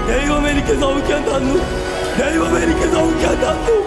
ദൈവം എനിക്ക് സൗഖ്യം തന്നു. ദൈവം എനിക്ക് സൗഖ്യം തന്നു.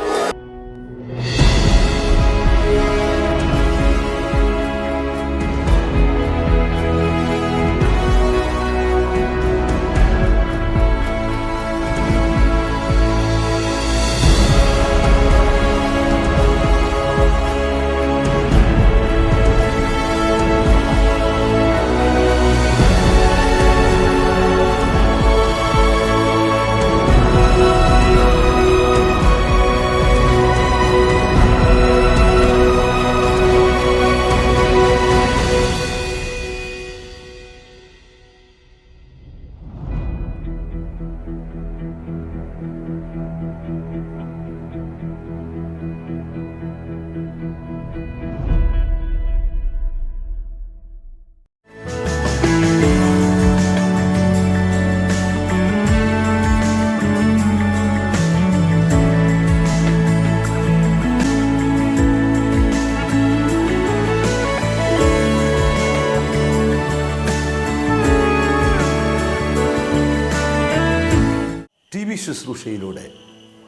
ശുശ്രൂഷയിലൂടെ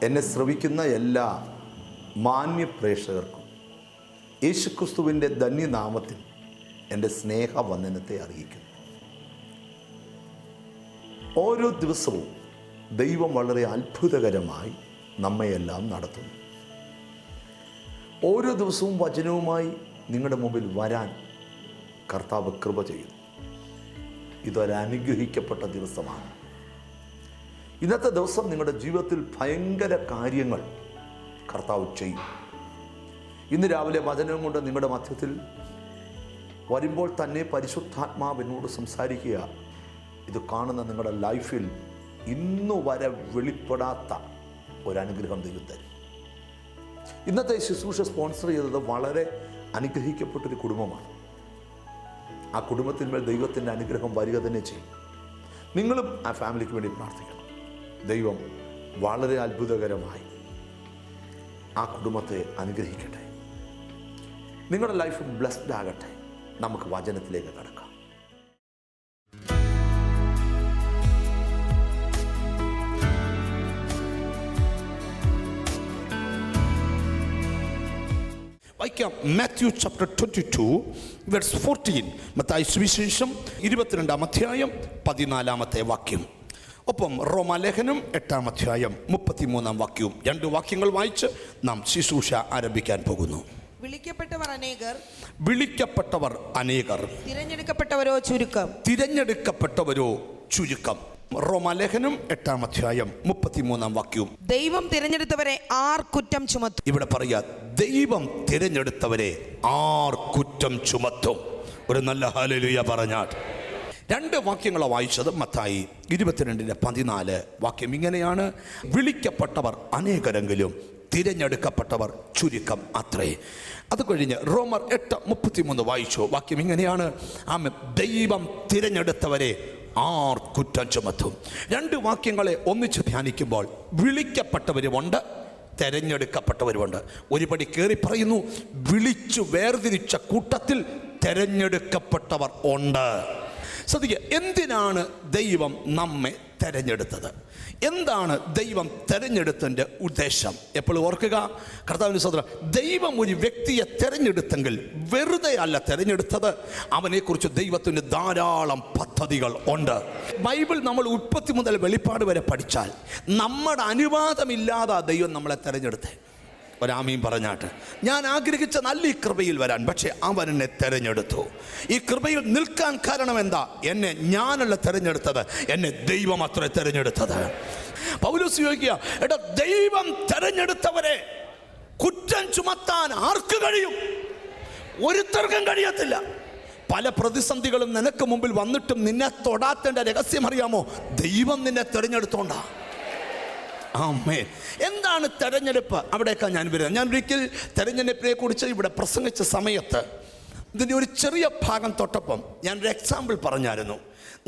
എന്നെ ശ്രവിക്കുന്ന എല്ലാ മാന്യ പ്രേക്ഷകർക്കും യേശുക്രിസ്തുവിൻ്റെ ധന്യനാമത്തിൽ എൻ്റെ സ്നേഹവന്ദനത്തെ അറിയിക്കുന്നു. ഓരോ ദിവസവും ദൈവം വളരെ അത്ഭുതകരമായി നമ്മയെല്ലാം നടത്തുന്നു. ഓരോ ദിവസവും വചനവുമായി നിങ്ങളുടെ മുമ്പിൽ വരാൻ കർത്താവ് കൃപ ചെയ്യുന്നു. ഇതൊരനുഗ്രഹിക്കപ്പെട്ട ദിവസമാണ്. ഇന്നത്തെ ദിവസം നിങ്ങളുടെ ജീവിതത്തിൽ ഭയങ്കര കാര്യങ്ങൾ കർത്താവ് ചെയ്യും. ഇന്ന് രാവിലെ വചനം കൊണ്ട് നിങ്ങളുടെ മധ്യത്തിൽ വരുമ്പോൾ തന്നെ പരിശുദ്ധാത്മാവ് എന്നോട് സംസാരിക്കുക, ഇത് കാണുന്ന നിങ്ങളുടെ ലൈഫിൽ ഇന്നു വരെ വെളിപ്പെടാത്ത ഒരനുഗ്രഹം ദൈവം തരും. ഇന്നത്തെ ശുശ്രൂഷ സ്പോൺസർ ചെയ്തത് വളരെ അനുഗ്രഹിക്കപ്പെട്ടൊരു കുടുംബമാണ്. ആ കുടുംബത്തിന്മേൽ ദൈവത്തിൻ്റെ അനുഗ്രഹം വരിക തന്നെ ചെയ്യും. നിങ്ങളും ആ ഫാമിലിക്ക് വേണ്ടി പ്രാർത്ഥിക്കണം. ദൈവം വളരെ അത്ഭുതകരമായി ആ കുടുംബത്തെ അനുഗ്രഹിക്കട്ടെ. നിങ്ങളുടെ ലൈഫ് ബ്ലെസ്ഡ് ആകട്ടെ. നമുക്ക് വചനത്തിലേക്ക് കടക്കാം. വായിക്കാം. Matthew chapter 22 verse 14. മത്തായി സുവിശേഷം 22-ാം അധ്യായം 14-ാമത്തെ വാക്യം. ഒപ്പം റോമാലേഖനം 8-ാം അധ്യായം 33-ാം വാക്യവും. 2 വാക്യങ്ങൾ വായിച്ച് നാം ശുശ്രൂഷ ആരംഭിക്കാൻ പോകുന്നു. വിളിക്കപ്പെട്ടവർ അനേകർ, തിരഞ്ഞെടുക്കപ്പെട്ടവരോ ചുരുക്കം. റോമാലേഖനം 8-ാം അധ്യായം 33-ാം വാക്യവും. ദൈവം തിരഞ്ഞെടുത്തവരെ ആർ കുറ്റം ചുമത്തും? ഇവിടെ പറയാ, ദൈവം തിരഞ്ഞെടുത്തവരെ ആർ കുറ്റം ചുമത്തും? ഒരു നല്ല ഹല്ലേലൂയ പറഞ്ഞാൽ. 2 വാക്യങ്ങളാണ് വായിച്ചത്. മത്തായി 22:14 വാക്യം ഇങ്ങനെയാണ്: വിളിക്കപ്പെട്ടവർ അനേകരെങ്കിലും തിരഞ്ഞെടുക്കപ്പെട്ടവർ ചുരുക്കം അത്രേ. അത് കഴിഞ്ഞ് റോമർ 8:33 വായിച്ചു. വാക്യം ഇങ്ങനെയാണ്: ദൈവം തിരഞ്ഞെടുത്തവരെ ആർ കുറ്റം ചുമത്തും? 2 വാക്യങ്ങളെ ഒന്നിച്ച് ധ്യാനിക്കുമ്പോൾ വിളിക്കപ്പെട്ടവരുമുണ്ട്, തെരഞ്ഞെടുക്കപ്പെട്ടവരുമുണ്ട്. ഒരുപടി കയറി പറയുന്നു, വിളിച്ചു വേർതിരിച്ച കൂട്ടത്തിൽ തെരഞ്ഞെടുക്കപ്പെട്ടവർ ഉണ്ട്. ശ്രദ്ധിക്കുക, എന്തിനാണ് ദൈവം നമ്മെ തെരഞ്ഞെടുത്തത്? എന്താണ് ദൈവം തെരഞ്ഞെടുത്തതിൻ്റെ ഉദ്ദേശം? എപ്പോഴും ഓർക്കുക, കർത്താവിൻ്റെ സഹോദരൻ, ദൈവം ഒരു വ്യക്തിയെ തെരഞ്ഞെടുത്തെങ്കിൽ വെറുതെ അല്ല തെരഞ്ഞെടുത്തത്. അവനെക്കുറിച്ച് ദൈവത്തിന് ധാരാളം പദ്ധതികൾ ഉണ്ട്. ബൈബിൾ നമ്മൾ ഉൽപ്പത്തി മുതൽ വെളിപ്പാട് വരെ പഠിച്ചാൽ നമ്മുടെ അനുവാദമില്ലാതെ ദൈവം നമ്മളെ തെരഞ്ഞെടുത്തേ. ഒരാമീൻ പറഞ്ഞാട്ട്. ഞാൻ ആഗ്രഹിച്ച നല്ല ഈ കൃപയിൽ വരാൻ, പക്ഷേ അവൻ എന്നെ തെരഞ്ഞെടുത്തു. ഈ കൃപയിൽ നിൽക്കാൻ കാരണം എന്താ? എന്നെ ഞാനല്ല തെരഞ്ഞെടുത്തത്, എന്നെ ദൈവം അത്ര തെരഞ്ഞെടുത്തത്. പൗലോസ് ചോദിക്കുക, എടാ, ദൈവം തെരഞ്ഞെടുത്തവരെ കുറ്റം ചുമത്താൻ ആർക്ക് കഴിയും? ഒരുത്തർക്കും കഴിയത്തില്ല. പല പ്രതിസന്ധികളും നിനക്ക് മുമ്പിൽ വന്നിട്ടും നിന്നെ തൊടാത്തതിൻ്റെ രഹസ്യം അറിയാമോ? ദൈവം നിന്നെ തെരഞ്ഞെടുത്തോണ്ടാ. ആമേൻ. എന്താണ് തെരഞ്ഞെടുപ്പ്? അവിടേക്കാണ് ഞാൻ വരുന്നത്. ഞാൻ ഒരിക്കൽ തെരഞ്ഞെടുപ്പിനെ കുറിച്ച് ഇവിടെ പ്രസംഗിച്ച സമയത്ത് ഇതിൻ്റെ ഒരു ചെറിയ ഭാഗം തൊട്ടപ്പം ഞാനൊരു എക്സാമ്പിൾ പറഞ്ഞായിരുന്നു.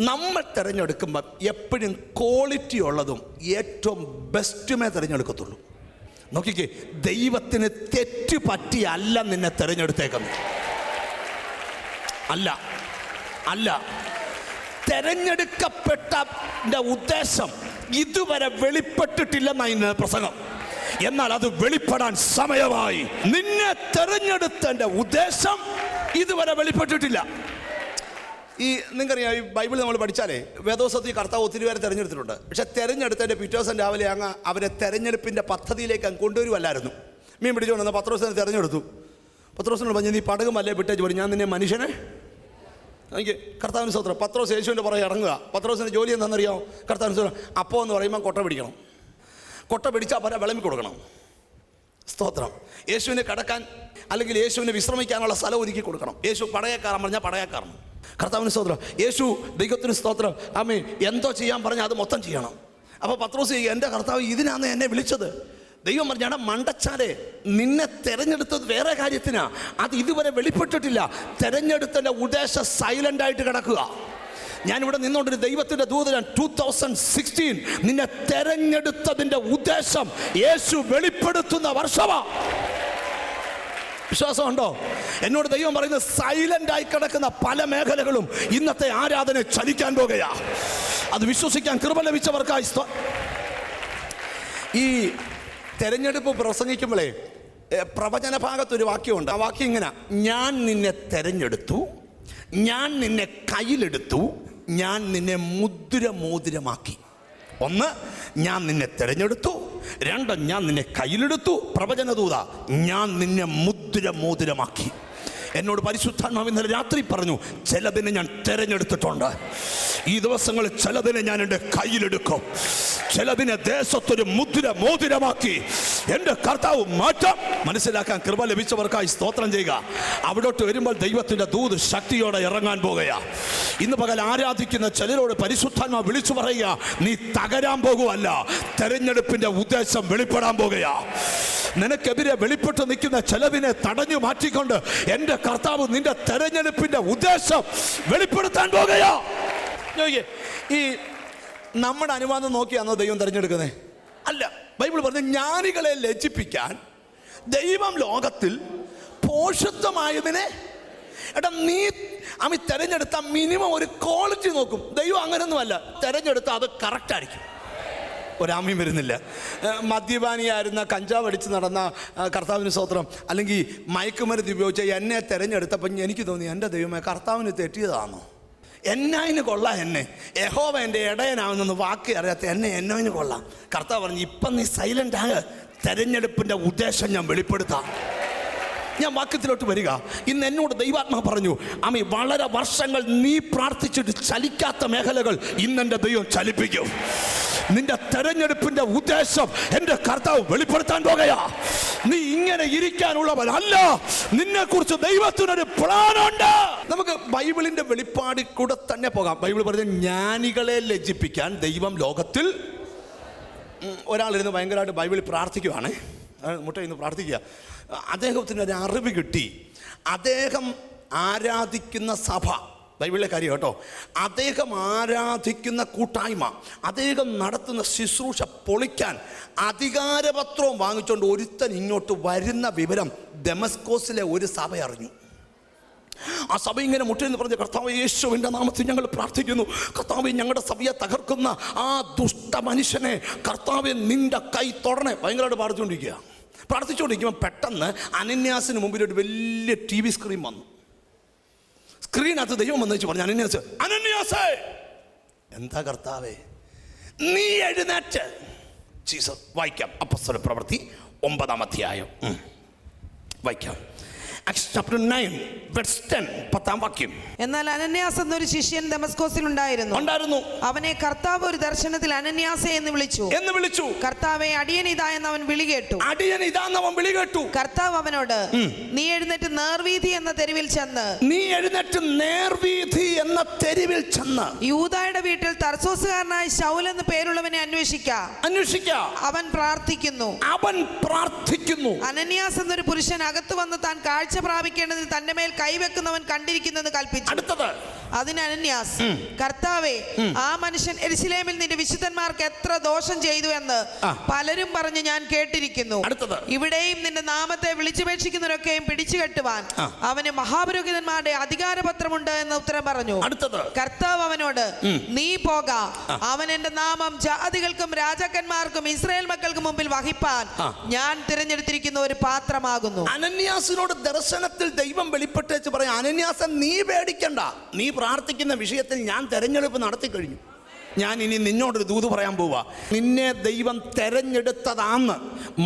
നമ്മൾ തിരഞ്ഞെടുക്കുമ്പോൾ എപ്പോഴും ക്വാളിറ്റി ഉള്ളതും ഏറ്റവും ബെസ്റ്റുമേ തിരഞ്ഞെടുക്കത്തുള്ളൂ. നോക്കിക്കേ, ദൈവത്തിന് തെറ്റ് പറ്റിയല്ല നിന്നെ തിരഞ്ഞെടുത്തേക്കുന്നത്. അല്ല. തെരഞ്ഞെടുക്കപ്പെട്ട ഉദ്ദേശം ഇതുവരെ വെളിപ്പെട്ടിട്ടില്ലെന്ന പ്രസംഗം. എന്നാൽ അത് വെളിപ്പെടാൻ സമയമായി. നിന്നെ തെരഞ്ഞെടുത്തതിന്റെ ഉദ്ദേശം ഇതുവരെ വെളിപ്പെട്ടിട്ടില്ല. ഈ നിങ്ങൾക്കറിയാം, ഈ ബൈബിൾ നമ്മൾ പഠിച്ചാലേ വേദോസത്തിൽ കർത്താവ് ഒത്തിരി പേരെ തിരഞ്ഞെടുത്തിട്ടുണ്ട്. പക്ഷെ തിരഞ്ഞെടുത്തതിൻ്റെ പിറ്റേ ദിവസം രാവിലെ അങ്ങ് അവരെ തെരഞ്ഞെടുപ്പിൻ്റെ പദ്ധതിയിലേക്ക് അങ്ങ് കൊണ്ടുവരുമല്ലായിരുന്നു. മീൻ പിടിച്ചുകൊണ്ടുവന്ന പത്രോസിനെ തിരഞ്ഞെടുത്തു. പത്രോസിനോട് പറഞ്ഞു, നീ പടകുമല്ലേ വിട്ടേച്ച് പോലും, ഞാൻ നിന്നെ മനുഷ്യനെ എനിക്ക് കർത്താവിന് സ്തോത്രം. പത്രോസ് യേശുവിൻ്റെ പുറകെ ഇറങ്ങുക. പത്രോസിൻ്റെ ജോലി എന്താണെന്നറിയാമോ? കർത്താവിന് സ്തോത്രം. അപ്പോൾ എന്ന് പറയുമ്പോൾ കൊട്ട പിടിക്കണം. കൊട്ട പിടിച്ചാൽ പല വിളമ്പി കൊടുക്കണം. സ്തോത്രം. യേശുവിനെ കടക്കാൻ അല്ലെങ്കിൽ യേശുവിനെ വിശ്രമിക്കാനുള്ള സ്ഥലം ഒരുക്കി കൊടുക്കണം. യേശു പടയക്കാരൻ പറഞ്ഞാൽ പടയക്കാരൻ. കർത്താവിന് സ്തോത്രം. യേശു ദൈവത്തിന് സ്തോത്രം. ആമേ എന്തോ ചെയ്യാൻ പറഞ്ഞാൽ അത് മൊത്തം ചെയ്യണം. അപ്പോൾ പത്രോസ്, എൻ്റെ കർത്താവ് ഇതിനാണ് എന്നെ വിളിച്ചത്. ദൈവം പറഞ്ഞാൽ മണ്ടച്ചാലെ, നിന്നെ തെരഞ്ഞെടുത്തത് വേറെ കാര്യത്തിനാ, അത് ഇതുവരെ വെളിപ്പെട്ടിട്ടില്ല. തെരഞ്ഞെടുത്തതിൻ്റെ ഉദ്ദേശം സൈലൻ്റ് ആയിട്ട് കിടക്കുക. ഞാനിവിടെ നിന്നുകൊണ്ടൊരു ദൈവത്തിൻ്റെ ദൂതൻ 2016 നിന്നെ തെരഞ്ഞെടുത്തതിൻ്റെ ഉദ്ദേശം യേശു വെളിപ്പെടുത്തുന്ന വർഷമാണ്. വിശ്വാസമുണ്ടോ? എന്നോട് ദൈവം പറയുന്നത്, സൈലൻ്റ് ആയി കിടക്കുന്ന പല മേഖലകളും ഇന്നത്തെ ആരാധന ചലിക്കാൻ പോകുകയാ. അത് വിശ്വസിക്കാൻ കൃപ ലഭിച്ചവർക്കായി ഈ തെരഞ്ഞെടുപ്പ് പ്രസംഗിക്കുമ്പോഴേ പ്രവചന ഭാഗത്തൊരു വാക്യമുണ്ട്. ആ വാക്യം ഇങ്ങനെ: ഞാൻ നിന്നെ തെരഞ്ഞെടുത്തു, ഞാൻ നിന്നെ കയ്യിലെടുത്തു, ഞാൻ നിന്നെ മോതിരമാക്കി. ഒന്ന്, ഞാൻ നിന്നെ തെരഞ്ഞെടുത്തു. രണ്ട്, ഞാൻ നിന്നെ കയ്യിലെടുത്തു. പ്രവചനദൂത, ഞാൻ നിന്നെ മോതിരമാക്കി. എന്നോട് പരിശുദ്ധാത്മാവ് ഇന്നലെ രാത്രി പറഞ്ഞു, ചിലതിനെ ഞാൻ തെരഞ്ഞെടുത്തിട്ടുണ്ട്. ഈ ദിവസങ്ങളിൽ ചിലതിനെ ഞാൻ എൻ്റെ കയ്യിലെടുക്കും. ചിലതിനെ ദേശത്തൊരു മോതിരമാക്കി എൻ്റെ കർത്താവ് മാറ്റാം. മനസ്സിലാക്കാൻ കൃപ ലഭിച്ചവർക്കായി സ്തോത്രം ചെയ്യുക. അവിടോട്ട് വരുമ്പോൾ ദൈവത്തിൻ്റെ ദൂത് ശക്തിയോടെ ഇറങ്ങാൻ പോകുക. ഇന്ന് പകൽ ആരാധിക്കുന്ന ചിലരോട് പരിശുദ്ധാത്മാവ് വിളിച്ചു പറയുക, നീ തകരാൻ പോകുകയല്ല, തെരഞ്ഞെടുപ്പിൻ്റെ ഉദ്ദേശം വെളിപ്പെടാൻ പോകുക. നിനക്കെതിരെ വെളിപ്പെട്ട് നിൽക്കുന്ന ചിലതിനെ തടഞ്ഞു മാറ്റിക്കൊണ്ട് എൻ്റെ കർത്താവ് നിന്റെ തെരഞ്ഞെടുപ്പിൻ്റെ ഉദ്ദേശം വെളിപ്പെടുത്താൻ പോകുക. ഈ നമ്മുടെ അനുവാദം നോക്കിയാണോ ദൈവം തിരഞ്ഞെടുക്കുന്നത്? അല്ല. ബൈബിൾ പറഞ്ഞു, ജ്ഞാനികളെ ലജ്ജിപ്പിക്കാൻ ദൈവം ലോകത്തിൽ പോഷത്വമായതിനെ. എടാ, നീ തെരഞ്ഞെടുത്ത മിനിമം ഒരു ക്വാളിറ്റി നോക്കും. ദൈവം അങ്ങനെയൊന്നുമല്ല. തെരഞ്ഞെടുത്താൽ അത് കറക്റ്റായിരിക്കും. ഒരാമയും വരുന്നില്ല. മദ്യപാനിയായിരുന്ന, കഞ്ചാവ് അടിച്ച് നടന്ന കർത്താവിന് സ്തോത്രം, അല്ലെങ്കിൽ മയക്കുമരുന്ന് ഉപയോഗിച്ച് എന്നെ തിരഞ്ഞെടുത്തപ്പം എനിക്ക് തോന്നി, എൻ്റെ ദൈവമേ, കർത്താവിന് തെറ്റിയതാണോ? എന്നതിന് കൊള്ളാം, എന്നെ യഹോവ എൻ്റെ ഇടയനാവുന്നെന്ന് വാക്ക് അറിയാത്ത എന്നെ എന്നതിന് കൊള്ളാം. കർത്താവ് പറഞ്ഞു, ഇപ്പം നീ സൈലൻ്റ് ആകെ, തെരഞ്ഞെടുപ്പിൻ്റെ ഉദ്ദേശം ഞാൻ വെളിപ്പെടുത്താം. ഞാൻ വാക്യത്തിലോട്ട് വരിക. ഇന്ന് എന്നോട് ദൈവാത്മാ പറഞ്ഞു, അമ്മ, വളരെ വർഷങ്ങൾ നീ പ്രാർത്ഥിച്ചിട്ട് ചലിക്കാത്ത മേഖലകൾ ഇന്നെൻ്റെ ദൈവം ചലിപ്പിക്കും. നിന്റെ തെരഞ്ഞെടുപ്പിന്റെ ഉദ്ദേശം എൻ്റെ കർത്താവ് വെളിപ്പെടുത്താൻ പോകുകയാ. നീ ഇങ്ങനെ ഇരിക്കാനുള്ളവരല്ല. നിന്നെ കുറിച്ച് ദൈവത്തിനൊരു പ്ലാനുണ്ട്. നമുക്ക് ബൈബിളിന്റെ വെളിപ്പാടിൽ കൂടെ തന്നെ പോകാം. ബൈബിൾ പറഞ്ഞ ജ്ഞാനികളെ ലജ്ജിപ്പിക്കാൻ ദൈവം ലോകത്തിൽ. ഒരാളിരുന്ന് ഭയങ്കരമായിട്ട് ബൈബിളിൽ പ്രാർത്ഥിക്കുവാണ്. മുട്ടയിന്ന് പ്രാർത്ഥിക്കുക. അദ്ദേഹത്തിന് ഒരു അറിവ് കിട്ടി. അദ്ദേഹം ആരാധിക്കുന്ന സഭ, ബൈബിളിലെ കാര്യം കേട്ടോ, അദ്ദേഹം ആരാധിക്കുന്ന കൂട്ടായ്മ, അദ്ദേഹം നടത്തുന്ന ശുശ്രൂഷ പൊളിക്കാൻ അധികാരപത്രവും വാങ്ങിച്ചുകൊണ്ട് ഒരുത്തൻ ഇങ്ങോട്ട് വരുന്ന വിവരം ദമസ്കോസിലെ ഒരു സഭ അറിഞ്ഞു. ആ സഭ ഇങ്ങനെ മുട്ടെന്ന് പറഞ്ഞ, കർത്താവ് യേശുവിൻ്റെ നാമത്തിൽ ഞങ്ങൾ പ്രാർത്ഥിക്കുന്നു, കർത്താവ് ഞങ്ങളുടെ സഭയെ തകർക്കുന്ന ആ ദുഷ്ട മനുഷ്യനെ കർത്താവ് നിന്റെ കൈ തൊടണേ. ഭയങ്കരമായിട്ട് പ്രാർത്ഥിച്ചുകൊണ്ടിരിക്കുമ്പോൾ പെട്ടെന്ന് അനന്യാസിന് മുമ്പിൽ ഒരു വലിയ TV സ്ക്രീൻ വന്നു. സ്ക്രീനകത്ത് ദൈവം വന്നു വെച്ച് പറഞ്ഞു, അനന്യാസേ, എന്താ കർത്താവേ? നീ എഴുന്നേറ്റ്. ജീസസ്. വായിക്കാം, അപ്പോസ്തല പ്രവൃത്തി 9-ാം അധ്യായം വായിക്കാം. Acts chapter 9 verse 10, 10-ാം വാക്യം. എന്നാൽ അനന്യാസ് എന്നൊരു ശിഷ്യൻ ദമസ്കോസിൽ ഉണ്ടായിരുന്നു. അവനെ കർത്താവ് ഒരു ദർശനത്തിൽ അനന്യാസേ എന്ന് വിളിച്ചു. കർത്താവേ, അടിയൻ ഇതാ എന്ന് അവൻ വിളി കേട്ടു. കർത്താവ് അവനോട്, നീ എഴുന്നേറ്റ് നേർവീഥി എന്ന തെരുവിൽ ചെന്ന് യൂദായുടെ വീട്ടിൽ തർസോസുകാരനായ ശൗൽ എന്ന് പേരുള്ളവനെ അന്വേഷിക്ക. അവൻ പ്രാർത്ഥിക്കുന്നു. അനന്യാസ് എന്നൊരു പുരുഷൻ അകത്ത് വന്ന് താൻ കാഴ്ച പ്രാപിക്കേണ്ടതിന് തന്റെ മേൽ കൈവെക്കുന്നവൻ കണ്ടിരിക്കുന്നെന്ന് കൽപ്പിച്ചു. അടുത്തത്, അതിന് അനന്യാസ്, കർത്താവേ, ആ മനുഷ്യൻ യെരൂശലേമിൽ നിന്റെ വിശുദ്ധന്മാർക്ക് എത്ര ദോഷം ചെയ്തു എന്ന് പലരും പറഞ്ഞ് ഞാൻ കേട്ടിരിക്കുന്നു. ഇവിടെയും നിന്റെ നാമത്തെ വിളിച്ചപേക്ഷിക്കുന്നവരൊക്കെയും പിടിച്ചു കെട്ടുവാൻ അവന് മഹാപുരോഹിതന്മാരുടെ അധികാരപത്രമുണ്ട് എന്ന് ഉത്തരം പറഞ്ഞു. കർത്താവ് അവനോട്, നീ പോക, അവൻ എന്റെ നാമം ജാതികൾക്കും രാജാക്കന്മാർക്കും ഇസ്രായേൽ മക്കൾക്ക് മുമ്പിൽ വഹിപ്പാൻ ഞാൻ തിരഞ്ഞെടുത്തിരിക്കുന്ന ഒരു പാത്രമാകുന്നു. അനന്യാസിനോട് ദർശനത്തിൽ ദൈവം വെളിപ്പെട്ടേച്ച് പറയാം, അനന്യാസൻ നീ പേടിക്കണ്ട, നീ പ്രാർത്ഥിക്കുന്ന വിഷയത്തിൽ ഞാൻ തെരഞ്ഞെടുപ്പ് നടത്തി കഴിഞ്ഞു. ഞാൻ ഇനി നിന്നോടൊരു ദൂത് പറയാൻ പോവാ. നിന്നെ ദൈവം തെരഞ്ഞെടുത്തതാന്ന്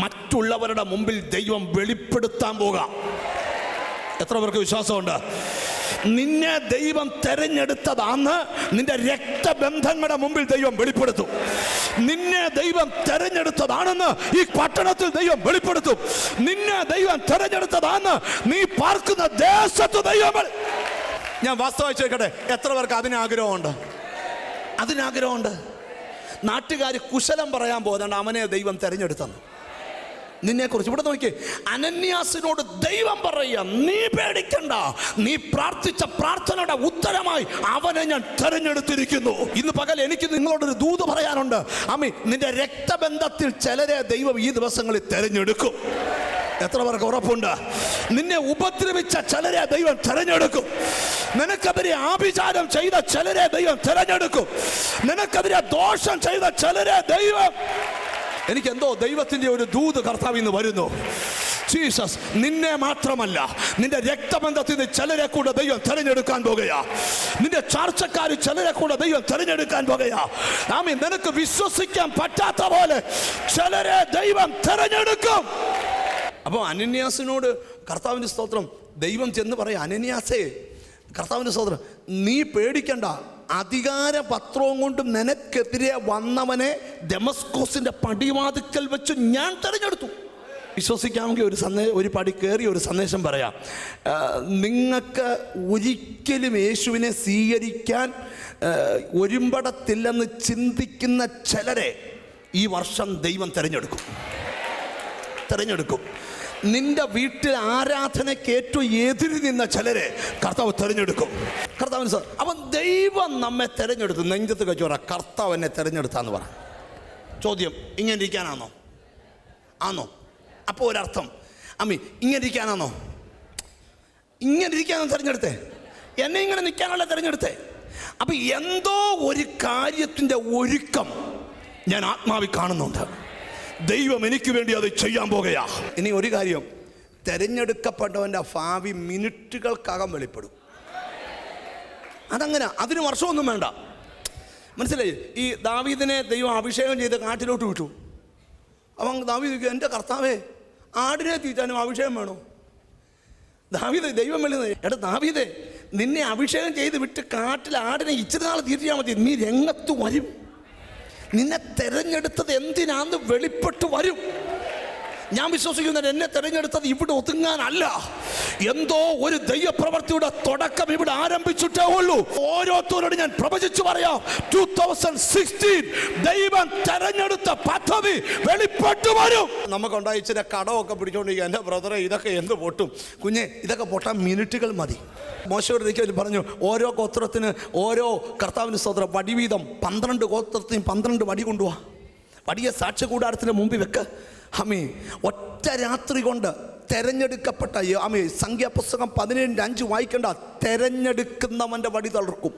മറ്റുള്ളവരുടെ മുമ്പിൽ ദൈവം വെളിപ്പെടുത്താൻ പോകാം. എത്ര പേർക്ക് വിശ്വാസമുണ്ട്? നിന്നെ ദൈവം തെരഞ്ഞെടുത്തതാന്ന് നിന്റെ രക്തബന്ധങ്ങളുടെ മുമ്പിൽ ദൈവം വെളിപ്പെടുത്തും. നിന്നെ ദൈവം തെരഞ്ഞെടുത്തതാണെന്ന് ഈ പട്ടണത്തിൽ ദൈവം വെളിപ്പെടുത്തും. നിന്നെ ദൈവം തെരഞ്ഞെടുത്തതാന്ന് നീ പാർക്കുന്ന ദേശത്ത് ദൈവം. ഞാൻ വാസ്തവമായി ചോദിക്കട്ടെ, എത്ര പേർക്ക് അതിനാഗ്രഹമുണ്ട്? അതിനാഗ്രഹമുണ്ട്. നാട്ടുകാർ കുശലം പറയാൻ പോകുന്നുണ്ട്, അവനെ ദൈവം തെരഞ്ഞെടുത്തെന്ന്. നിന്നെക്കുറിച്ച് ഇവിടെ നോക്കി, അനന്യാസിനോട് ദൈവം പറയുക, നീ പേടിക്കണ്ട, നീ പ്രാർത്ഥിച്ച പ്രാർത്ഥനയുടെ ഉത്തരമായി അവനെ ഞാൻ തെരഞ്ഞെടുത്തിരിക്കുന്നു. ഇന്ന് പകൽ എനിക്ക് നിങ്ങളോടൊരു ദൂത് പറയാനുണ്ട്. അമ്മി, നിന്റെ രക്തബന്ധത്തിൽ ചിലരെ ദൈവം ഈ ദിവസങ്ങളിൽ തെരഞ്ഞെടുക്കും. എത്ര പേർക്ക് ഉറപ്പുണ്ട്? നിന്നെ ഉപദ്രവിച്ച ചിലരെ ദൈവം തെരഞ്ഞെടുക്കും. നിനക്കെതിരെ ആഭിചാരം ചെയ്ത ചിലരെ ദൈവം തെരഞ്ഞെടുക്കും. നിനക്കെതിരെ ദോഷം ചെയ്ത ചിലരെ ദൈവം. എനിക്കെന്തോ ദൈവത്തിൻ്റെ ഒരു ദൂത് കർത്താവിൽ നിന്ന് വരുന്നു. ജീസസ്, നിന്നെ മാത്രമല്ല, നിന്റെ രക്തബന്ധത്തിൽ നിന്ന് ചിലരെ കൂടെ ദൈവം തെരഞ്ഞെടുക്കാൻ പോകുകയാ. നിന്റെ ചാർച്ചക്കാർ ചിലരെ കൂടെ ദൈവം തെരഞ്ഞെടുക്കാൻ പോകുകയാ. ആമീൻ. നിനക്ക് വിശ്വസിക്കാൻ പറ്റാത്ത പോലെ ചിലരെ ദൈവം തെരഞ്ഞെടുക്കും. അപ്പോൾ അനന്യാസിനോട് കർത്താവിൻ്റെ സ്തോത്രം ദൈവം ചെന്ന് പറയാം, അനന്യാസേ, കർത്താവിൻ്റെ സ്തോത്രം, നീ പേടിക്കണ്ട, അധികാര പത്രവും കൊണ്ട് നിനക്കെതിരെ വന്നവനെ ദമസ്കോസിന്റെ പടിവാതിക്കൽ വെച്ച് ഞാൻ തെരഞ്ഞെടുത്തു. വിശ്വസിക്കാമെങ്കിൽ ഒരു പടി കയറി ഒരു സന്ദേശം പറയാം. നിങ്ങൾക്ക് ഒരിക്കലും യേശുവിനെ സ്വീകരിക്കാൻ ഒരുമ്പടത്തില്ലെന്ന് ചിന്തിക്കുന്ന ചിലരെ ഈ വർഷം ദൈവം തെരഞ്ഞെടുക്കും. നിന്റെ വീട്ടിൽ ആരാധനയ്ക്ക് ഏറ്റവും എതിരി നിന്ന ചിലരെ കർത്താവ് തെരഞ്ഞെടുക്കും. കർത്താവിന് സാർ, അപ്പം ദൈവം നമ്മെ തെരഞ്ഞെടുത്തു. നെഞ്ചത്ത് വെച്ച് പറ, കർത്താവ് എന്നെ തെരഞ്ഞെടുത്താന്ന് പറ. ചോദ്യം, ഇങ്ങനെ ഇരിക്കാനാണോ? ആണോ? അപ്പോൾ ഒരർത്ഥം, അമ്മി, ഇങ്ങനെ ഇരിക്കാനാണോ? ഇങ്ങനെ ഇരിക്കാനോ തിരഞ്ഞെടുത്തേ? എന്നെ ഇങ്ങനെ നിൽക്കാനല്ല തിരഞ്ഞെടുത്തേ. അപ്പം എന്തോ ഒരു കാര്യത്തിൻ്റെ ഒരുക്കം ഞാൻ ആത്മാവിൽ കാണുന്നുണ്ട്. ദൈവം എനിക്ക് വേണ്ടി അത് ചെയ്യാൻ പോകുകയാ. ഇനി ഒരു കാര്യം, തെരഞ്ഞെടുക്കപ്പെട്ടവൻ്റെ ഭാവി മിനിറ്റുകൾക്കകം വെളിപ്പെടും. അതങ്ങനെ, അതിന് വർഷമൊന്നും വേണ്ട. മനസ്സിലായി? ഈ ദാവീദിനെ ദൈവം അഭിഷേകം ചെയ്ത് കാട്ടിലോട്ട് വിട്ടു. അവൻ ദാവീദ്, എൻ്റെ കർത്താവേ, ആടിനെ തീറ്റാനും അഭിഷേകം വേണോ? ദാവീദ് ദൈവം വിളിക്കുന്നത്, എടാ ദാവീദേ, നിന്നെ അഭിഷേകം ചെയ്ത് വിട്ട് കാട്ടിൽ ആടിനെ ഇച്ചിരി നാൾ തീറ്റിയാൽ മതി, നീ രംഗത്ത് വരും. നിന്നെ തെരഞ്ഞെടുത്തത് എന്തിനാന്ന് വെളിപ്പെട്ട് വരും. ഞാൻ വിശ്വസിക്കുന്നത് എന്നെ തെരഞ്ഞെടുത്തത് ഇവിടെ ഒതുങ്ങാനല്ല. എന്തോ ഒരു ദൈവപ്രവൃത്തിയുടെ തുടക്കം ഇവിടെ ആരംഭിച്ചിട്ടേ ഉള്ളൂ. ഓരോരുത്തരോട് ഞാൻ പ്രവചിച്ചു പറയാം, 2016 ദൈവം തെരഞ്ഞെടുത്ത പദ്ധതി വെളിപ്പെട്ടു വരും. നമുക്കുണ്ടായി ഇച്ചിരി കടമൊക്കെ പിടിച്ചോണ്ടിരിക്കുക. എൻ്റെ ബ്രദറെ, ഇതൊക്കെ എന്ത് പൊട്ടും? കുഞ്ഞെ, ഇതൊക്കെ പൊട്ടാൻ മിനിറ്റുകൾ മതി. മോശയോട് പറഞ്ഞു, ഓരോ ഗോത്രത്തിന് ഓരോ കർത്താവിന് സ്തോത്രം വടി വീതം 12 ഗോത്രത്തിന് 12 വടി കൊണ്ടുപോവാ. വടിയെ സാക്ഷ്യ കൂടാരത്തിന് മുമ്പിൽ വെക്ക്. അമ്മേ, ഒറ്റ രാത്രി കൊണ്ട് തെരഞ്ഞെടുക്കപ്പെട്ട അമ്മേ, സംഖ്യാപുസ്തകം 17:5 വായിക്കേണ്ട, തെരഞ്ഞെടുക്കുന്നവൻ്റെ വടി തളർക്കും.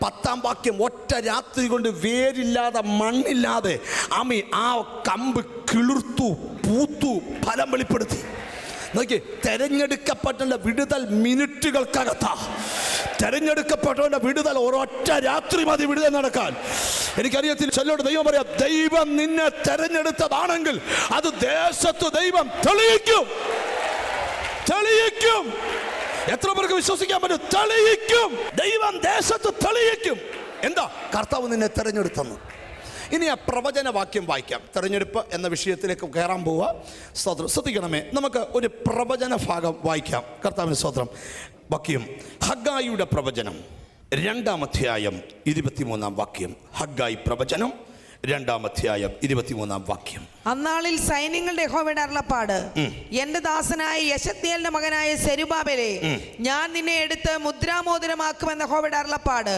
10-ാം വാക്യം, ഒറ്റ രാത്രി കൊണ്ട് വേരില്ലാതെ മണ്ണില്ലാതെ അമ്മേ ആ കമ്പ് കിളിർത്തു, പൂത്തു, ഫലം വെളിപ്പെടുത്തി. നോക്കി, തെരഞ്ഞെടുക്കപ്പെട്ട വിടുതൽ മിനിറ്റുകൾക്കകത്താ. തെരഞ്ഞെടുക്കപ്പെട്ടവന്റെ വിടുതൽ ഒരൊറ്റ രാത്രി മതി വിടുതൽ നടക്കാൻ. എനിക്കറിയത്തില്ല, ചിലരോട് ദൈവം പറയാം, ദൈവം നിന്നെ തെരഞ്ഞെടുത്തതാണെങ്കിൽ അത് ദേശത്ത് ദൈവം തെളിയിക്കും. എത്ര പേർക്ക് വിശ്വസിക്കാൻ പറ്റും? തെളിയിക്കും. ദൈവം ദേശത്ത് തെളിയിക്കും. എന്താ? കർത്താവ് നിന്നെ തെരഞ്ഞെടുത്തെന്ന്. ഇനി ആ പ്രവചനവാക്യം വായിക്കാം. തെരഞ്ഞെടുപ്പ് എന്ന വിഷയത്തിലേക്ക് കയറാൻ പോവുക. സ്തോത്രം. ശ്രദ്ധിക്കണമേ, നമുക്ക് ഒരു പ്രവചന ഭാഗം വായിക്കാം. കർത്താവിന് സ്തോത്രം. വാക്യം ഹഗ്ഗായിയുടെ പ്രവചനം 2-ാം അധ്യായം 23-ാം വാക്യം. ഹഗ്ഗായി പ്രവചനം 2-ാം അധ്യായം 23-ാം വാക്യം. അന്നാളിൽ സൈന്യങ്ങളുടെ യഹോവയുടെ അരുളപ്പാട്, എന്റെ ദാസനായ യെശത്യേലിന്റെ മകനായ സെരുബാബേലേ, ഞാൻ നിന്നെ എടുത്ത് മുദ്രാമോതിരമാക്കുമെന്ന യഹോവയുടെ അരുളപ്പാട്.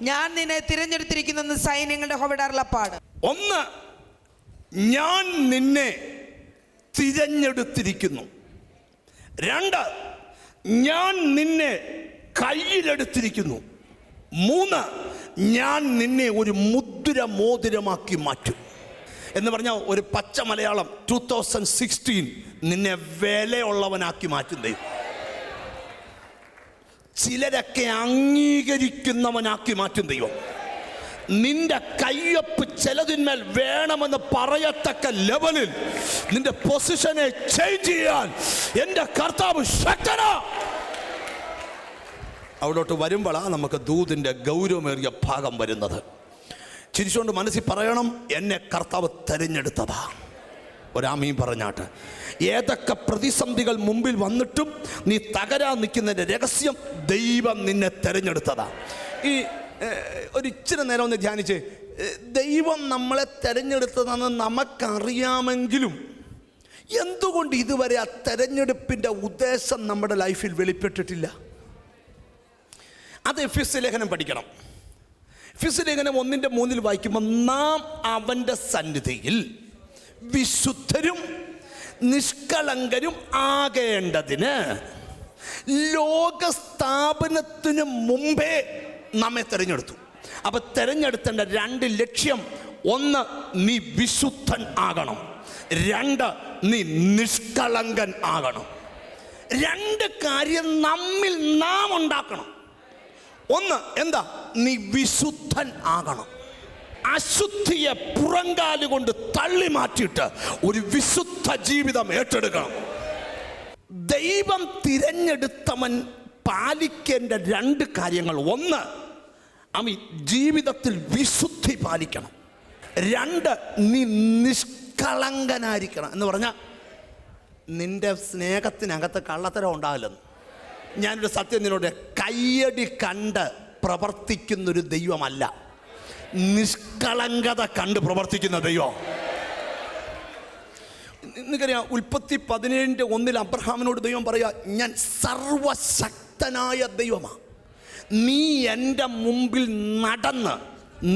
ഞാൻ നിന്നെ തിരഞ്ഞെടുത്തിരിക്കുന്നു സൈന്യങ്ങളുടെ യഹോവയുടെ അരുളപ്പാട്. ഒന്ന്, ഞാൻ നിന്നെ തിരഞ്ഞെടുത്തിരിക്കുന്നു. 2, ഞാൻ നിന്നെ കയ്യിലെടുത്തിരിക്കുന്നു. 3, ഞാൻ നിന്നെ ഒരു മുദ്ര മോതിരമാക്കി മാറ്റും. എന്ന് പറഞ്ഞാൽ ഒരു പച്ച മലയാളം 2016 നിന്നെ വിലയുള്ളവനാക്കി മാറ്റും ദൈവം. ചിലരൊക്കെ അംഗീകരിക്കുന്നവനാക്കി മാറ്റും ദൈവം. നിന്റെ കയ്യൊപ്പ് ചിലതിന്മേൽ വേണമെന്ന് പറയത്തക്ക ലെവലിൽ നിന്റെ പൊസിഷനെ ചേഞ്ച് ചെയ്യാൻ എൻ്റെ കർത്താവ് ശക്തനാ. അവിടോട്ട് വരുമ്പോഴാണ് നമുക്ക് ദൂതിൻ്റെ ഗൗരവമേറിയ ഭാഗം വരുന്നത്. ചിരിച്ചുകൊണ്ട് മനസ്സിൽ പറയണം, എന്നെ കർത്താവ് തിരഞ്ഞെടുത്തതാ. ഒരാമീൻ പറഞ്ഞാട്ട്. ഏതൊക്കെ പ്രതിസന്ധികൾ മുമ്പിൽ വന്നിട്ടും നീ തകരാൻ നിൽക്കുന്നതിൻ്റെ രഹസ്യം ദൈവം നിന്നെ തിരഞ്ഞെടുത്തതാ. ഈ ഒരു ഇച്ചിരി നേരം ഒന്ന് ധ്യാനിച്ച്, ദൈവം നമ്മളെ തിരഞ്ഞെടുത്തതെന്ന് നമുക്കറിയാമെങ്കിലും എന്തുകൊണ്ട് ഇതുവരെ ആ തിരഞ്ഞെടുപ്പിൻ്റെ ഉദ്ദേശം നമ്മുടെ ലൈഫിൽ വെളിപ്പെട്ടിട്ടില്ല? അത് എഫെസ്യ ലേഖനം പഠിക്കണം. എഫെസ്യ ലേഖനം 1:3 വായിക്കുമ്പോൾ, നാം അവൻ്റെ സന്നിധിയിൽ വിശുദ്ധരും നിഷ്കളങ്കരും ആകേണ്ടതിന് ലോകസ്ഥാപനത്തിന് മുമ്പേ നമ്മെ തിരഞ്ഞെടുത്തു. അപ്പൊ തിരഞ്ഞെടുത്തേണ്ട 2 ലക്ഷ്യം: 1, നീ വിശുദ്ധൻ ആകണം. 2, നീ നിഷ്കളങ്കൻ ആകണം. 2 കാര്യം നമ്മിൽ നാം ഉണ്ടാക്കണം. 1, എന്താ? നീ വിശുദ്ധൻ ആകണം. അശുദ്ധിയെ പുറങ്കാല് കൊണ്ട് തള്ളി മാറ്റിയിട്ട് ഒരു വിശുദ്ധ ജീവിതം ഏറ്റെടുക്കണം. ദൈവം തിരഞ്ഞെടുത്തവൻ പാലിക്കേണ്ട 2 കാര്യങ്ങൾ: 1, ജീവിതത്തിൽ വിശുദ്ധി പാലിക്കണം. 2, നീ നിഷ്കളങ്കനായിരിക്കണം. എന്ന് പറഞ്ഞാൽ നിന്റെ സ്നേഹത്തിനകത്ത് കള്ളത്തരം ഉണ്ടാവില്ലെന്ന്. ഞാനൊരു സത്യം നിന്നോട്, കയ്യടി കണ്ട് പ്രവർത്തിക്കുന്നൊരു ദൈവമല്ല, നിഷ്കളങ്കത കണ്ട് പ്രവർത്തിക്കുന്ന ദൈവം. നിങ്ങൾക്കറിയാം, ഉൽപ്പത്തി 17:1 അബ്രഹാമിനോട് ദൈവം പറയാ, ഞാൻ സർവശക്തനായ ദൈവമാണ്, നീ എൻ്റെ മുമ്പിൽ നടന്ന്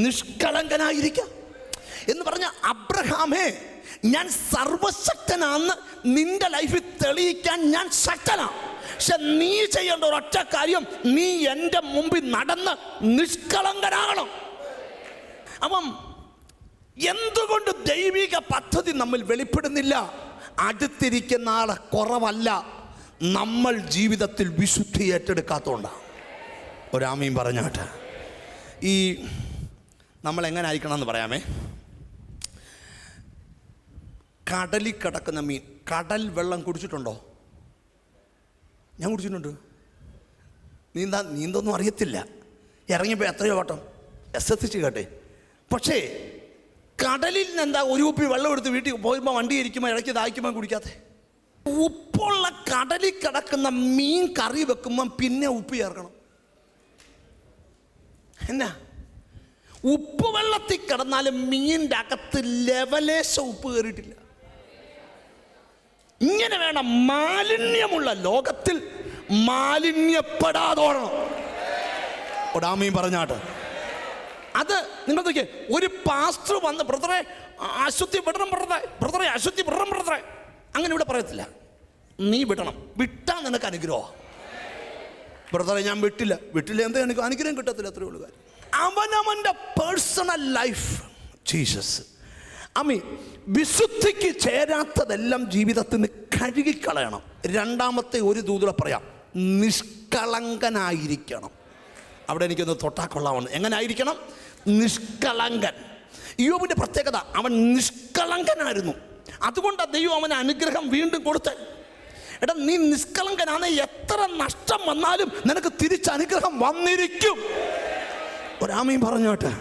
നിഷ്കളങ്കനായിരിക്ക എന്ന് പറഞ്ഞ, അബ്രഹാമേ, ഞാൻ സർവശക്തനാന്ന് നിന്റെ ലൈഫിൽ തെളിയിക്കാൻ ഞാൻ ശക്തനാണ്. പക്ഷെ നീ ചെയ്യേണ്ട ഒരൊറ്റ കാര്യം, നീ എൻ്റെ മുമ്പിൽ നടന്ന് നിഷ്കളങ്കനാകണം. അപ്പം എന്തുകൊണ്ട് ദൈവിക പദ്ധതി നമ്മൾ വെളിപ്പെടുന്നില്ല? അടുത്തിരിക്കുന്ന ആളെ കുറവല്ല, നമ്മൾ ജീവിതത്തിൽ വിശുദ്ധി ഏറ്റെടുക്കാത്തതുകൊണ്ടാണ്. ഒരാമീൻ പറഞ്ഞാട്ട്. ഈ നമ്മൾ എങ്ങനെ ആയിരിക്കണം എന്ന് പറയാമേ. കടലിൽ കിടക്കുന്ന മീൻ, കടൽ വെള്ളം കുടിച്ചിട്ടുണ്ടോ? ഞാൻ കുടിച്ചിട്ടുണ്ട്. നീന്തൊന്നും അറിയത്തില്ല. ഇറങ്ങിയപ്പോൾ എത്രയോ വട്ടം എത്തിച്ച് കേട്ടെ. പക്ഷേ കടലിൽ നിന്ന് എന്താ ഒരു കുപ്പി വെള്ളം എടുത്ത് വീട്ടിൽ പോയുമ്പോൾ വണ്ടി ഇരിക്കുമ്പോൾ ഇടയ്ക്ക് ദാഹിക്കുമ്പോൾ കുടിക്കാതെ? ഉപ്പുള്ള കടലിൽ കിടക്കുന്ന മീൻ കറി വെക്കുമ്പം പിന്നെ ഉപ്പ് ചേർക്കണം. എന്നാ, ഉപ്പ് വെള്ളത്തിൽ കിടന്നാലും മീനിൻ്റെ അകത്ത് ലെവലേശ ഉപ്പ് കയറിയിട്ടില്ല. ഇങ്ങനെ വേണം മാലിന്യമുള്ള ലോകത്തിൽ മാലിന്യപ്പെടാതോടണം. ഒരാമീൻ പറഞ്ഞാട്ട്. അത് നിങ്ങൾ നോക്കിയേ, ഒരു പാസ്റ്റർ വന്ന് ബ്രദറെ അശുദ്ധി വിടണം, ബ്രദറെ അശുദ്ധി വിടണം ബ്രദറെ, അങ്ങനെ ഇവിടെ പറയത്തില്ല. നീ വിടണം. വിട്ടാൽ നിനക്ക് അനുഗ്രഹമാണ്. ബ്രദറെ ഞാൻ വിട്ടില്ല എന്താ എനിക്ക് അനുഗ്രഹം കിട്ടത്തില്ല. അത്രയേ ഉള്ളൂ കാര്യം. അവനവൻ്റെ പേഴ്സണൽ ലൈഫ് ജീസസ്. വിശുദ്ധിക്ക് ചേരാത്തതെല്ലാം ജീവിതത്തിൽ നിന്ന് കഴുകിക്കളയണം. 2ാമത്തെ ഒരു ദൂതൂടെ പറയാം, നിഷ്കളങ്കനായിരിക്കണം. അവിടെ എനിക്കൊന്ന് തൊട്ടാക്കൊള്ളാവുന്നു. എങ്ങനെ ആയിരിക്കണം? നിഷ്കളങ്കൻ. യോബിൻ്റെ പ്രത്യേകത, അവൻ നിഷ്കളങ്കനായിരുന്നു. അതുകൊണ്ടാണ് ദൈവം അവന് അനുഗ്രഹം വീണ്ടും കൊടുത്തത്. എടാ, നീ നിഷ്കളങ്കനാണ്, എത്ര നഷ്ടം വന്നാലും നിനക്ക് തിരിച്ച് അനുഗ്രഹം വന്നിരിക്കും. ഒരാമീൻ പറഞ്ഞോട്ടെ.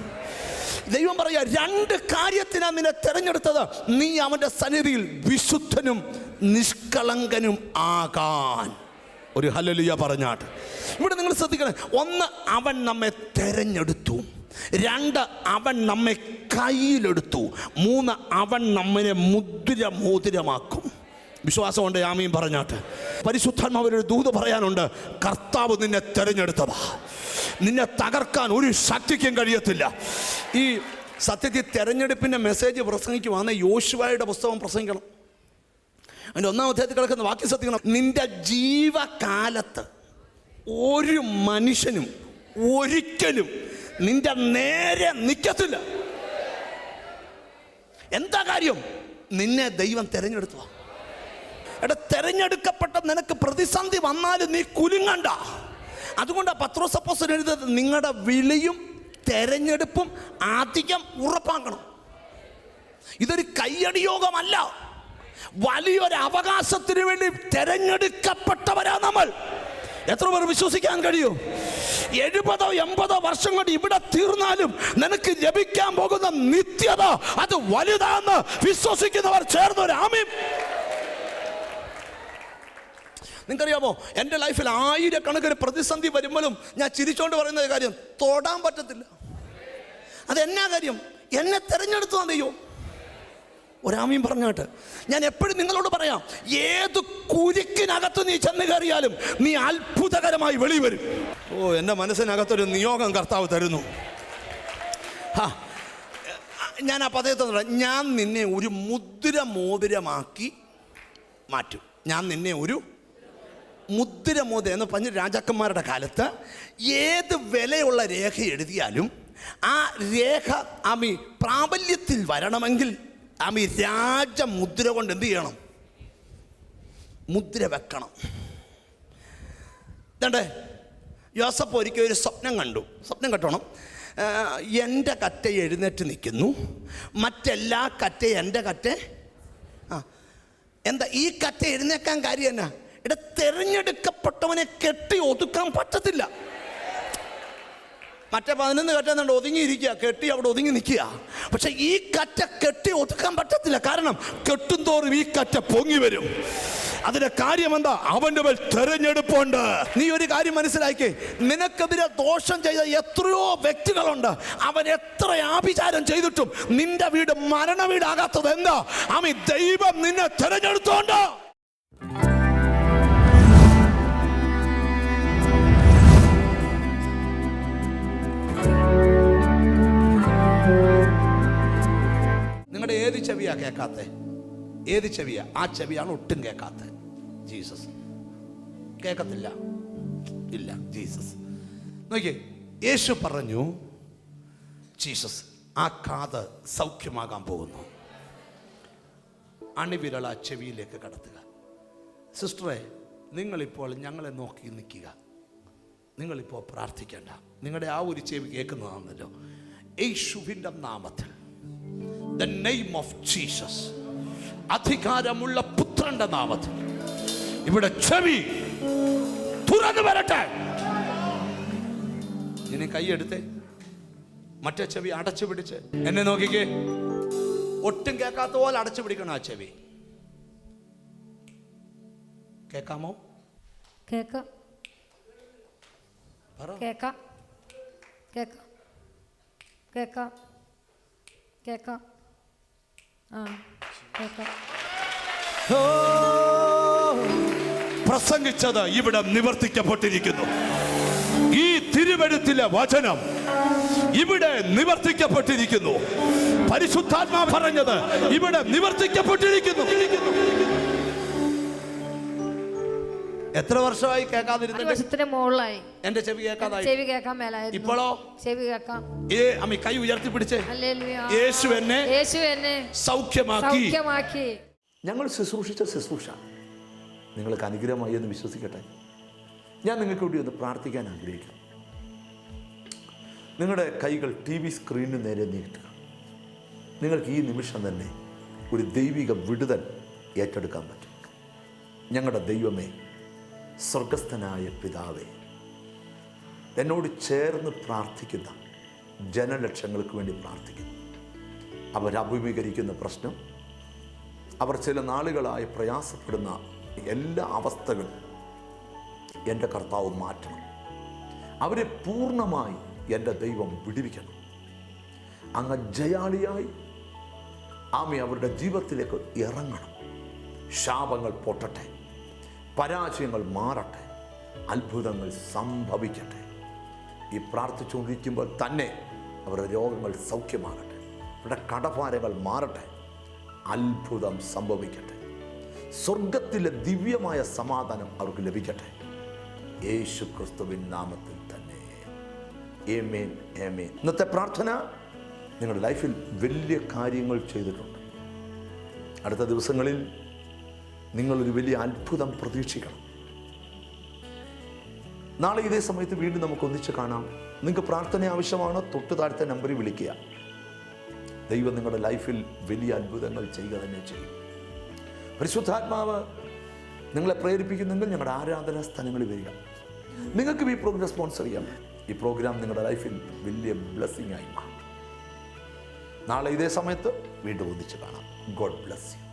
ദൈവം പറയാ, 2 കാര്യത്തിനാണ് നിന്നെ തിരഞ്ഞെടുത്തത്. നീ അവൻ്റെ സന്നിധിയിൽ വിശുദ്ധനും നിഷ്കളങ്കനും ആകാൻ. ഒരു ഹല്ലേലൂയ പറഞ്ഞാട്ട്. ഇവിടെ നിങ്ങൾ ശ്രദ്ധിക്കണം. 1, അവൻ നമ്മെ തിരഞ്ഞെടുത്തു. 2, അവൻ നമ്മെ കയ്യിലെടുത്തു. 3, അവൻ നമ്മെ മോതിരമാക്കും. വിശ്വാസമുണ്ട്? ആമീൻ പറഞ്ഞാട്ട്. പരിശുദ്ധാത്മാവിനൊരു ദൂത് പറയാനുണ്ട്. കർത്താവ് നിന്നെ തെരഞ്ഞെടുത്തതാ. നിന്നെ തകർക്കാൻ ഒരു ശക്തിക്കും കഴിയത്തില്ല. ഈ സത്യത്തിൽ തെരഞ്ഞെടുപ്പിൻ്റെ മെസ്സേജ് പ്രസംഗിക്കുവാന്ന് യോശുവയുടെ പുസ്തകം പ്രസംഗിക്കണം. അതിൻ്റെ 1-ാം അധ്യായത്തിൽ കിടക്കുന്ന വാക്യം ശ്രദ്ധിക്കണം. നിന്റെ ജീവകാലത്ത് ഒരു മനുഷ്യനും ഒരിക്കലും നിന്റെ നേരെ നിൽക്കത്തില്ല. എന്താ കാര്യം? നിന്നെ ദൈവം തെരഞ്ഞെടുത്തു. എടാ, തെരഞ്ഞെടുക്കപ്പെട്ട നിനക്ക് പ്രതിസന്ധി വന്നാലും നീ കുലുങ്ങണ്ട. അതുകൊണ്ടാണ് പത്രോസ് അപ്പോസ്തലൻ എഴുതുന്നത്, നിങ്ങളുടെ വിളിയും തെരഞ്ഞെടുപ്പും അധികം ഉറപ്പാക്കണം. ഇതൊരു കയ്യടി യോഗമല്ല, വലിയൊരു അവകാശത്തിന് വേണ്ടി തെരഞ്ഞെടുക്കപ്പെട്ടവരാ നമ്മൾ. എത്ര പേർ വിശ്വസിക്കാൻ കഴിയും? 70-80 വർഷം കൊണ്ട് ഇവിടെ തീർന്നാലും നിനക്ക് ലഭിക്കാൻ പോകുന്ന നിത്യത അത് വലുതാന്ന് വിശ്വസിക്കുന്നവർ ചേർന്നൊരു ആമീൻ. നിങ്ങൾക്കറിയാമോ, എൻ്റെ ലൈഫിൽ 1000കണക്കിന് പ്രതിസന്ധി വരുമ്പോഴും ഞാൻ ചിരിച്ചോണ്ട് പറയുന്ന കാര്യം, തൊടാൻ പറ്റത്തില്ല. അതെന്നാ കാര്യം? എന്നെ തെരഞ്ഞെടുത്തു ദൈവം. ഒരാമീൻ പറഞ്ഞാട്ട് ഞാൻ എപ്പോഴും നിങ്ങളോട് പറയാം, ഏത് കുരുക്കിനകത്ത് നീ ചെന്ന് കയറിയാലും നീ അത്ഭുതകരമായി വെളിവരും. എൻ്റെ മനസ്സിനകത്തൊരു നിയോഗം കർത്താവ് തരുന്നു. ഞാൻ ആ പദത്തെ ഞാൻ നിന്നെ ഒരു മോതിരമാക്കി മാറ്റും. ഞാൻ നിന്നെ ഒരു മുദ്രമോതിരം എന്ന് പറഞ്ഞ രാജാക്കന്മാരുടെ കാലത്ത് ഏത് വിലയുള്ള രേഖ എഴുതിയാലും ആ രേഖ ആമി പ്രാബല്യത്തിൽ വരണമെങ്കിൽ ആമി രാജമുദ്ര കൊണ്ട് എന്ത് ചെയ്യണം? മുദ്ര വെക്കണം. ഇതേ യോസഫ് ഒരിക്കൽ ഒരു സ്വപ്നം കണ്ടു. സ്വപ്നം കേട്ടോണം. എൻ്റെ കറ്റ എഴുന്നേറ്റ് നിൽക്കുന്നു, മറ്റെല്ലാ കറ്റ എൻ്റെ കറ്റ. എന്താ ഈ കറ്റ എഴുന്നേക്കാൻ കാര്യം എന്നാ? ഇവിടെ തെരഞ്ഞെടുക്കപ്പെട്ടവനെ കെട്ടി ഒതുക്കാൻ പറ്റത്തില്ല. മറ്റേ 11 കറ്റ ഒതുങ്ങിയിരിക്കുക, കെട്ടി അവിടെ ഒതുങ്ങി നിൽക്കുക. പക്ഷെ ഈ കറ്റ കെട്ടി ഒതുക്കാൻ പറ്റത്തില്ല. കാരണം കെട്ടും തോറും ഈ കറ്റ പൊങ്ങി വരും. അതിന്റെ കാര്യം എന്താ? അവന്റെ മേൽ തെരഞ്ഞെടുപ്പുണ്ട്. നീ ഒരു കാര്യം മനസ്സിലാക്കി, നിനക്കെതിരെ ദോഷം ചെയ്ത എത്രയോ വ്യക്തികളുണ്ട്. അവൻ എത്ര ആഭിചാരം ചെയ്തിട്ടും നിന്റെ വീട് മരണ വീടാകാത്തത് എന്താ? ആമീൻ, ദൈവം നിന്നെ തെരഞ്ഞെടുത്തോണ്ട്. നിങ്ങളുടെ ഏത് ചെവിയാ കേൾക്കാത്ത? ഏത് ചെവിയാ? ആ ചെവിയാണ് ഒട്ടും കേൾക്കാത്ത. ജീസസ് കേൾക്കത്തില്ല. ഇല്ല, ജീസസ്. നോക്കിയേ, യേശു പറഞ്ഞു, ജീസസ് ആ കാത് സൗഖ്യമാകാൻ പോകുന്നു. അണിവിരള ചെവിയിലേക്ക് കടത്തുക. സിസ്റ്ററെ, നിങ്ങളിപ്പോൾ ഞങ്ങളെ നോക്കി നിൽക്കുക. നിങ്ങളിപ്പോൾ പ്രാർത്ഥിക്കേണ്ട. നിങ്ങളുടെ ആ ഒരു ചെവി കേൾക്കുന്നതാണല്ലോ. യേശുവിൻ്റെ നാമത്തിൽ, the name of Jesus, അധികാരമുള്ള പുത്രന്റെ നാമത്തിൽ ഇവിടെ ചെവി തുറന്നു വരട്ടെ. ഇനി കൈയെടുത്തേ, മറ്റേ ചെവി അടച്ചു പിടിച്ച് എന്നെ നോക്കിക്കേ. ഒട്ടും കേൾക്കാത്ത പോലെ അടച്ചു പിടിക്കണം ആ ചെവി. കേൾക്കാമോ? കേൾക്കാം, കേൾക്കാം, കേൾക്കാം, കേൾക്കാം, കേൾക്കാം. പ്രസംഗിച്ചത് ഇവിടെ നിവർത്തിക്കപ്പെട്ടിരിക്കുന്നു. ഈ തിരുവെഴുത്തിലെ വചനം ഇവിടെ നിവർത്തിക്കപ്പെട്ടിരിക്കുന്നു. പരിശുദ്ധാത്മാ പറഞ്ഞത് ഇവിടെ നിവർത്തിക്കപ്പെട്ടിരിക്കുന്നു. എത്ര വർഷമായി കേൾക്കാതിരുന്നിട്ട്? വർഷത്തിന് മുകളിലായി എന്റെ ചെവി കേൾക്കാതായി. ചെവി കേൾക്കാൻ മേലായിരുന്നു. ഇപ്പോഴോ ചെവി കേൾക്കാം. അമ്മ കൈ ഉയർത്തി പിടിച്ചേ. യേശു എന്നെ സൗഖ്യമാക്കി. ഞങ്ങൾ ശുശ്രൂഷിച്ച ശുശ്രൂഷ നിങ്ങൾക്ക് അനുഗ്രഹമായി എന്ന് വിശ്വസിക്കട്ടെ. ഞാൻ നിങ്ങൾക്ക് വേണ്ടി ഒന്ന് പ്രാർത്ഥിക്കാൻ ആഗ്രഹിക്കുന്നു. നിങ്ങളുടെ കൈകൾ TV സ്ക്രീനിന് നേരെ നീട്ടുക. നിങ്ങൾക്ക് ഈ നിമിഷം തന്നെ ഒരു ദൈവിക വിടുതൽ ഏറ്റെടുക്കാൻ പറ്റും. ഞങ്ങളുടെ ദൈവമേ, സ്വർഗസ്ഥനായ പിതാവേ, എന്നോട് ചേർന്ന് പ്രാർത്ഥിക്കുന്ന ജനലക്ഷങ്ങൾക്ക് വേണ്ടി പ്രാർത്ഥിക്കുന്നു. അവരഭിമുഖീകരിക്കുന്ന പ്രശ്നം, അവർ ചില നാളുകളായി പ്രയാസപ്പെടുന്ന എല്ലാ അവസ്ഥകളും എൻ്റെ കർത്താവ് മാറ്റണം. അവരെ പൂർണ്ണമായി എൻ്റെ ദൈവം വിടുവിക്കണം. അങ്ങ് ജയാളിയായി ആമേ അവരുടെ ജീവിതത്തിലേക്ക് ഇറങ്ങണം. ശാപങ്ങൾ പൊട്ടട്ടെ, പരാജയങ്ങൾ മാറട്ടെ, അത്ഭുതങ്ങൾ സംഭവിക്കട്ടെ. ഈ പ്രാർത്ഥിച്ചുകൊണ്ടിരിക്കുമ്പോൾ തന്നെ അവരുടെ രോഗങ്ങൾ സൗഖ്യമാകട്ടെ, അവരുടെ കടഭാരങ്ങൾ മാറട്ടെ, അത്ഭുതം സംഭവിക്കട്ടെ. സ്വർഗത്തിലെ ദിവ്യമായ സമാധാനം അവർക്ക് ലഭിക്കട്ടെ. യേശു ക്രിസ്തുവിൻ നാമത്തിൽ തന്നെ. ആമേൻ, ആമേൻ. ഇന്നത്തെ പ്രാർത്ഥന നിങ്ങളുടെ ലൈഫിൽ വലിയ കാര്യങ്ങൾ ചെയ്തിട്ടുണ്ട്. അടുത്ത ദിവസങ്ങളിൽ നിങ്ങളൊരു വലിയ അത്ഭുതം പ്രതീക്ഷിക്കണം. നാളെ ഇതേ സമയത്ത് വീണ്ടും നമുക്ക് ഒന്നിച്ച് കാണാം. നിങ്ങൾക്ക് പ്രാർത്ഥന ആവശ്യമാണോ? തൊട്ട് താഴത്തെ നമ്പറിൽ വിളിക്കുക. ദൈവം നിങ്ങളുടെ ലൈഫിൽ വലിയ അത്ഭുതങ്ങൾ ചെയ്യുക തന്നെ ചെയ്യും. പരിശുദ്ധാത്മാവ് നിങ്ങളെ പ്രേരിപ്പിക്കുന്നെങ്കിൽ ഞങ്ങളുടെ ആരാധനാ സ്ഥലങ്ങളിൽ വരിക. നിങ്ങൾക്ക് ഈ പ്രോഗ്രാം സ്പോൺസർ ചെയ്യാം. ഈ പ്രോഗ്രാം നിങ്ങളുടെ ലൈഫിൽ വലിയ ബ്ലെസ്സിംഗ് ആയി മാറും. നാളെ ഇതേ സമയത്ത് വീണ്ടും ഒന്നിച്ച് കാണാം. God bless you.